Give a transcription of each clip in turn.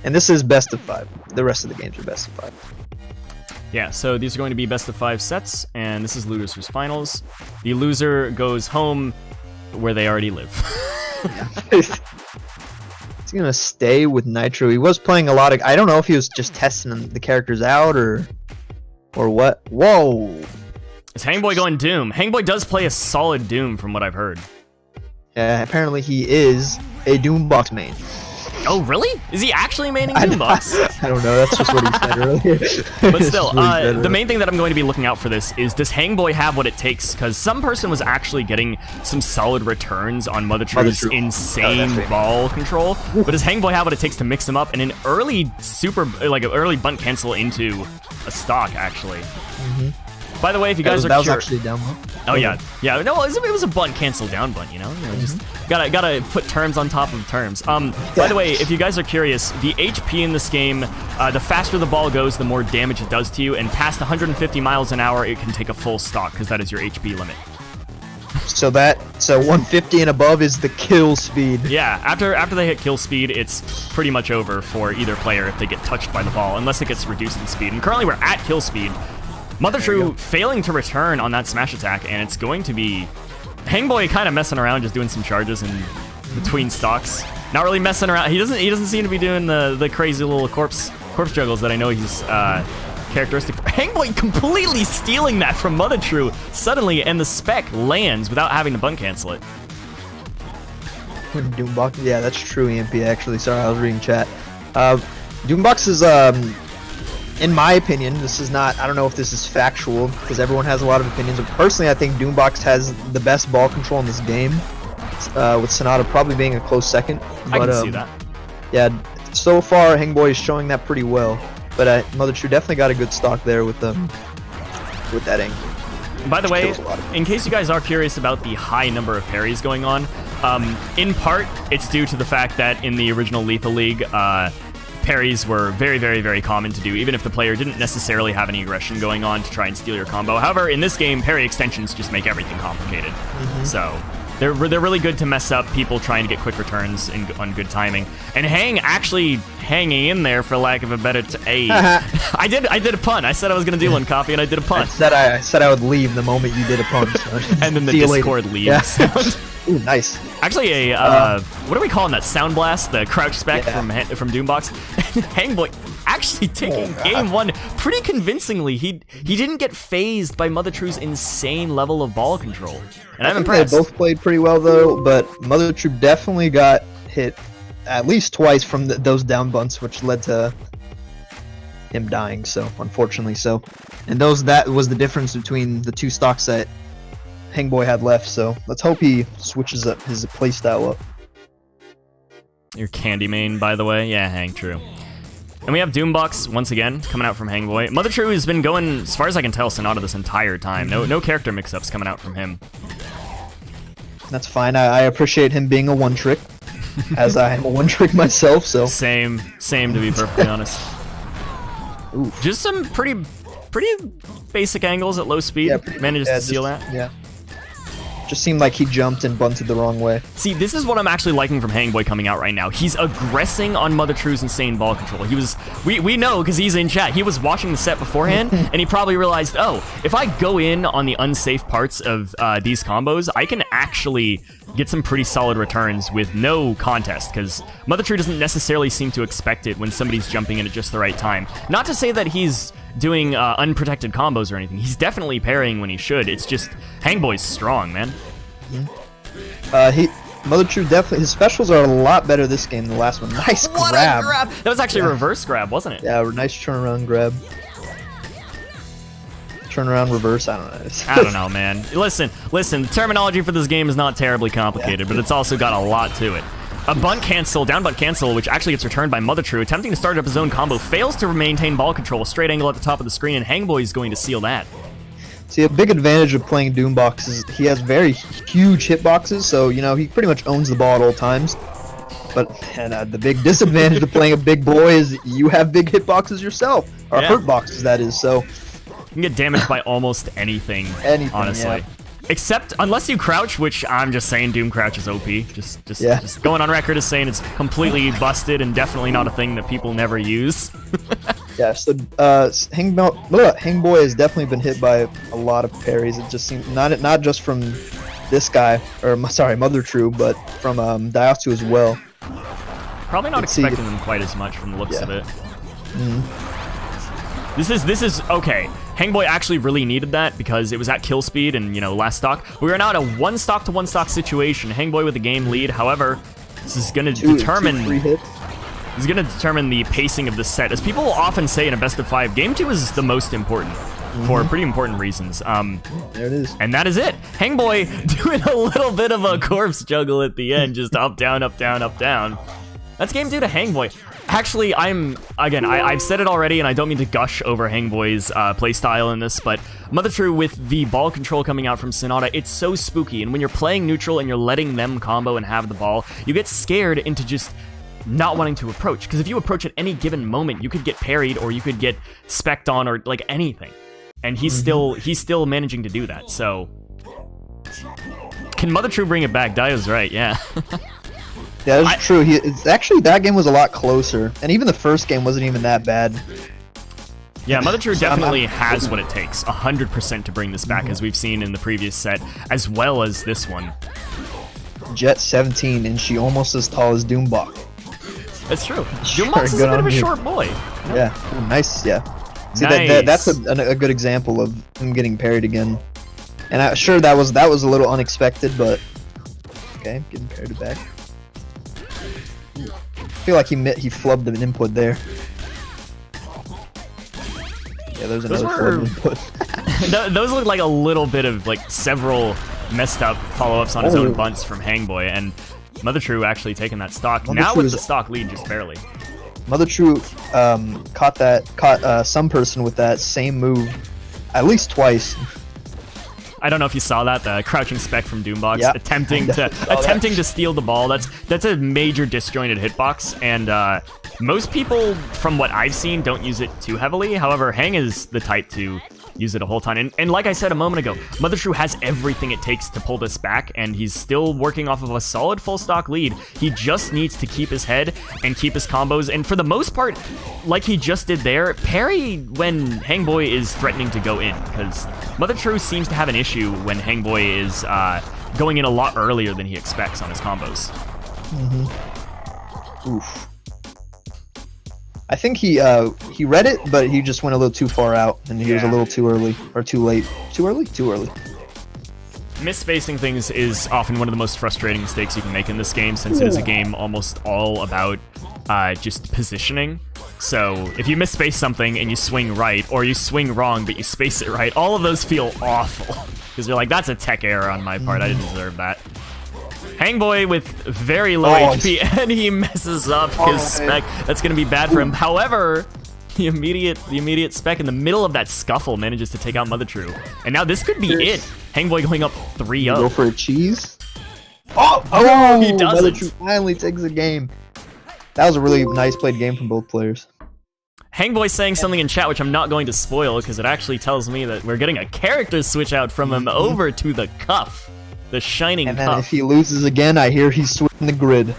And this is best of 5. The rest of the games are best of 5. Yeah, so these are going to be best of 5 sets, and this is Losers Finals. The loser goes home where they already live. He's gonna stay with Nitro. He was playing a lot of. I don't know if he was just testing the characters out or what. Whoa! Is Hangboy going Doom? Hangboy does play a solid Doom from what I've heard. Yeah, apparently he is a Doombox main. Oh, really? Is he actually maining Doombox? I don't know. That's just what he said earlier. But still, the main thing that I'm going to be looking out for this is, does Hangboy have what it takes? Because some person was actually getting some solid returns on MothaTru's insane ball control. But does Hangboy have what it takes to mix them up and an early early bunt cancel into a stock, actually? By the way, if you guys are curious, that was actually down low. Oh yeah. No, it was a bunt cancel down bunt, you know? Just gotta put terms on top of terms. By the way, if you guys are curious, the HP in this game, the faster the ball goes, the more damage it does to you, and past 150 miles an hour, it can take a full stock, because that is your HP limit. So 150 and above is the kill speed. Yeah, after they hit kill speed, it's pretty much over for either player if they get touched by the ball, unless it gets reduced in speed. And currently we're at kill speed. MothaTru failing to return on that smash attack, and it's going to be Hangboy kind of messing around, just doing some charges in between stocks. Not really messing around. He doesn't seem to be doing the crazy little corpse juggles that I know he's characteristic for. Hangboy completely stealing that from MothaTru suddenly, and the spec lands without having to bunt cancel it. Doombox, yeah, that's true. EMP actually. Sorry, I was reading chat. Doombox is in my opinion, this is not, I don't know if this is factual, because everyone has a lot of opinions, but personally I think Doombox has the best ball control in this game, with Sonata probably being a close second. But, I can see that. Yeah, so far Hangboy is showing that pretty well, but MothaTru definitely got a good stock there with that angle. By the way, in case you guys are curious about the high number of parries going on, in part, it's due to the fact that in the original Lethal League, parries were very, very, very common to do, even if the player didn't necessarily have any aggression going on to try and steal your combo. However, in this game, parry extensions just make everything complicated. So they're really good to mess up people trying to get quick returns on good timing. And Hang actually hanging in there, for lack of a better I did a pun. I said I was going to do one, Coffee, and I did a pun. I said I would leave the moment you did a pun. So and then the Discord leaves sound. Ooh, nice. Actually, what are we calling that? Sound Blast? The crouch spec from Doombox? Hangboy actually taking game one pretty convincingly. He didn't get phased by MothaTru's insane level of ball control. And I'm impressed. They both played pretty well, though, but MothaTru definitely got hit at least twice from those down bunts, which led to him dying, so unfortunately so. And that was the difference between the two stocks that Hangboy had left, so let's hope he switches up his playstyle up. Your candy main, by the way. Yeah, Hang, true. And we have Doombox, once again, coming out from Hangboy. MothaTru has been going, as far as I can tell, Sonata this entire time. No character mix-ups coming out from him. That's fine. I appreciate him being a one-trick, as I am a one-trick myself, so... Same, to be perfectly honest. Ooh. Just some pretty basic angles at low speed. Manages to seal that. Yeah. Just seemed like he jumped and bunted the wrong way. See, this is what I'm actually liking from Hangboy coming out right now. He's aggressing on MothaTru's insane ball control. We know, because he's in chat, he was watching the set beforehand, and he probably realized, oh, if I go in on the unsafe parts of these combos, I can actually get some pretty solid returns with no contest, because MothaTru doesn't necessarily seem to expect it when somebody's jumping in at just the right time. Not to say that he's doing unprotected combos or anything. He's definitely parrying when he should. It's just Hangboy's strong, man. MothaTru definitely, his specials are a lot better this game than the last one. Nice what grab. A grab! That was actually a reverse grab, wasn't it? Yeah, nice turnaround grab. Turnaround reverse, I don't know. I don't know, man. Listen, the terminology for this game is not terribly complicated, but it's also got a lot to it. A bunt cancel, down bunt cancel, which actually gets returned by MothaTru, attempting to start up his own combo, fails to maintain ball control, straight angle at the top of the screen, and Hangboy is going to seal that. See, a big advantage of playing Doombox is he has very huge hitboxes, so, you know, he pretty much owns the ball at all times. But the big disadvantage of playing a big boy is you have big hitboxes yourself, or hurt boxes, that is, so... You can get damaged by almost anything, honestly. Except unless you crouch, which I'm just saying Doom crouch is OP. Just going on record as saying it's completely busted and definitely not a thing that people never use. Yeah, so Hangboy has definitely been hit by a lot of parries. It just seems not just from this guy, or sorry, MothaTru, but from Daihatsu as well. Probably not expecting them quite as much from the looks of it. This is okay. Hangboy actually really needed that because it was at kill speed and, you know, last stock. We are now at a one stock to one stock situation. Hangboy with a game lead. However, this is going to determine the pacing of the set. As people often say in a best of 5, game 2 is the most important for pretty important reasons. There it is. And that is it. Hangboy doing a little bit of a corpse juggle at the end, just up, down, up, down, up, down. That's game 2 to Hangboy. Actually, I've said it already, and I don't mean to gush over Hangboy's playstyle in this, but MothaTru with the ball control coming out from Sonata, it's so spooky, and when you're playing neutral and you're letting them combo and have the ball, you get scared into just not wanting to approach, because if you approach at any given moment, you could get parried, or you could get specced on, or like anything, and he's still managing to do that, so... Can MothaTru bring it back? Dio's right, yeah. Yeah, that's true. It's actually, that game was a lot closer, and even the first game wasn't even that bad. Yeah, MothaTru definitely has what it takes, 100% to bring this back, as we've seen in the previous set, as well as this one. Jet 17, and she almost as tall as Doombok. That's true. Doombok is a bit of a short boy. Yeah, ooh, nice, yeah. See, nice. That's a good example of him getting parried again. And I'm sure that was a little unexpected, but... Okay, getting parried back. I feel like he flubbed an input there. Yeah, there's another flubbed input. Those look like a little bit of like several messed up follow-ups on his own bunts from Hangboy, and MothaTru actually taking that stock. Now with the stock lead just barely. MothaTru caught some person with that same move at least twice. I don't know if you saw that, the crouching spec from Doombox, attempting to steal the ball. That's a major disjointed hitbox, and most people, from what I've seen, don't use it too heavily. However, Hang is the type to use it a whole ton. And like I said a moment ago, MothaTru has everything it takes to pull this back, and he's still working off of a solid full stock lead. He just needs to keep his head and keep his combos, and for the most part, like he just did there, parry when Hangboy is threatening to go in, because MothaTru seems to have an issue when Hangboy is going in a lot earlier than he expects on his combos. Oof. I think he read it, but he just went a little too far out, and he was a little too early, or too late. Too early? Too early. Misspacing things is often one of the most frustrating mistakes you can make in this game, since it is a game almost all about just positioning. So if you misspace something and you swing right, or you swing wrong but you space it right, all of those feel awful. Because you're like, that's a tech error on my part, I didn't deserve that. Hangboy with very low HP, and he messes up his spec. That's going to be bad for him. However, the immediate spec in the middle of that scuffle manages to take out MothaTru. And now this could be it. Hangboy going up 3-0. Go for a cheese? Oh, he doesn't. MothaTru finally takes the game. That was a really nice played game from both players. Hangboy saying something in chat, which I'm not going to spoil, because it actually tells me that we're getting a character switch out from him over to the cuff. The shining and then cuff. If he loses again, I hear he's switching the grid.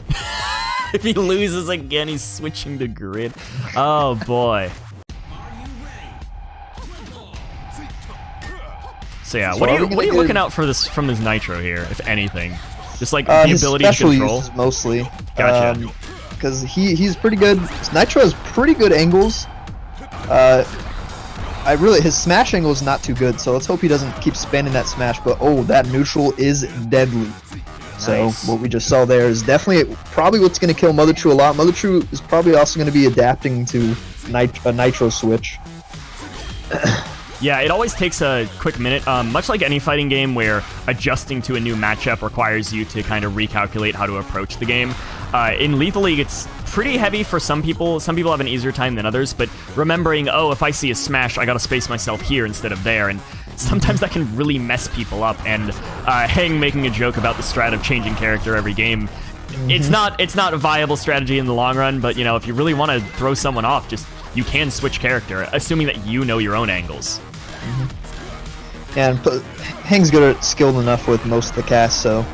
If he loses again, he's switching to grid. Oh boy. So yeah, what are you looking out for this from this Nitro here, if anything? Just like the ability to control. Uses mostly. Gotcha. Because he's pretty good. Nitro has pretty good angles. His smash angle is not too good, so let's hope he doesn't keep spamming that smash, but that neutral is deadly. Nice. So what we just saw there is definitely probably what's going to kill MothaTru a lot. MothaTru is probably also going to be adapting to a Nitro switch. Yeah, it always takes a quick minute, much like any fighting game where adjusting to a new matchup requires you to kind of recalculate how to approach the game. In Lethal League, it's pretty heavy for some people. Some people have an easier time than others, but remembering, if I see a smash, I gotta space myself here instead of there, and sometimes that can really mess people up, and Hang making a joke about the strat of changing character every game. It's not a viable strategy in the long run, but, if you really want to throw someone off, you can switch character, assuming that you know your own angles. And Hang's skilled enough with most of the casts, so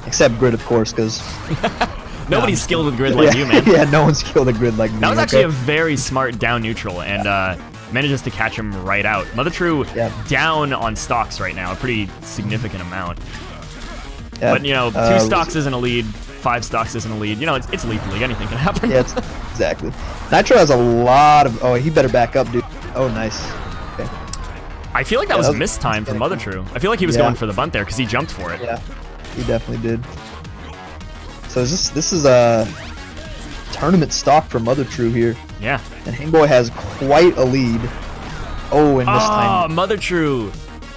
except grid, of course, because nobody's skilled with grid like you, man. Yeah, no one's skilled at grid like me. That was actually a very smart down neutral, and manages to catch him right out. MothaTru down on stocks right now, a pretty significant amount. Yeah, but, you know, 2 stocks isn't a lead, 5 stocks isn't a lead. You know, it's Lethal League. Anything can happen. Yeah, exactly. Nitro has a lot of... Oh, he better back up, dude. Oh, nice. Okay. I feel like that was a missed time from MothaTru. I feel like he was going for the bunt there because he jumped for it. Yeah, he definitely did. So this is a tournament stock for MothaTru here. Yeah. And Hangboy has quite a lead. Oh, and this time. Oh, MothaTru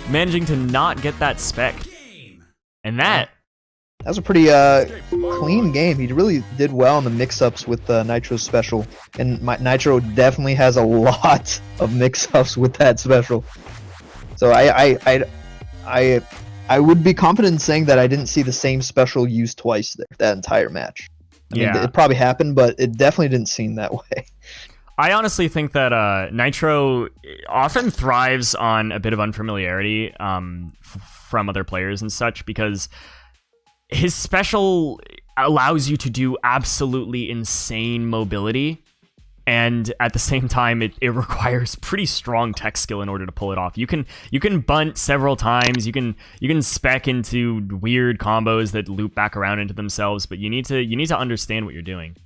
managing to not get that spec. And that was a pretty clean game. He really did well in the mix-ups with Nitro's special, and Nitro definitely has a lot of mix-ups with that special. So I would be confident in saying that I didn't see the same special used twice there that entire match. I mean, it probably happened, but it definitely didn't seem that way. I honestly think that Nitro often thrives on a bit of unfamiliarity from other players and such, because his special allows you to do absolutely insane mobility, and at the same time it requires pretty strong tech skill in order to pull it off. You can bunt several times, you can spec into weird combos that loop back around into themselves, but you need to understand what you're doing.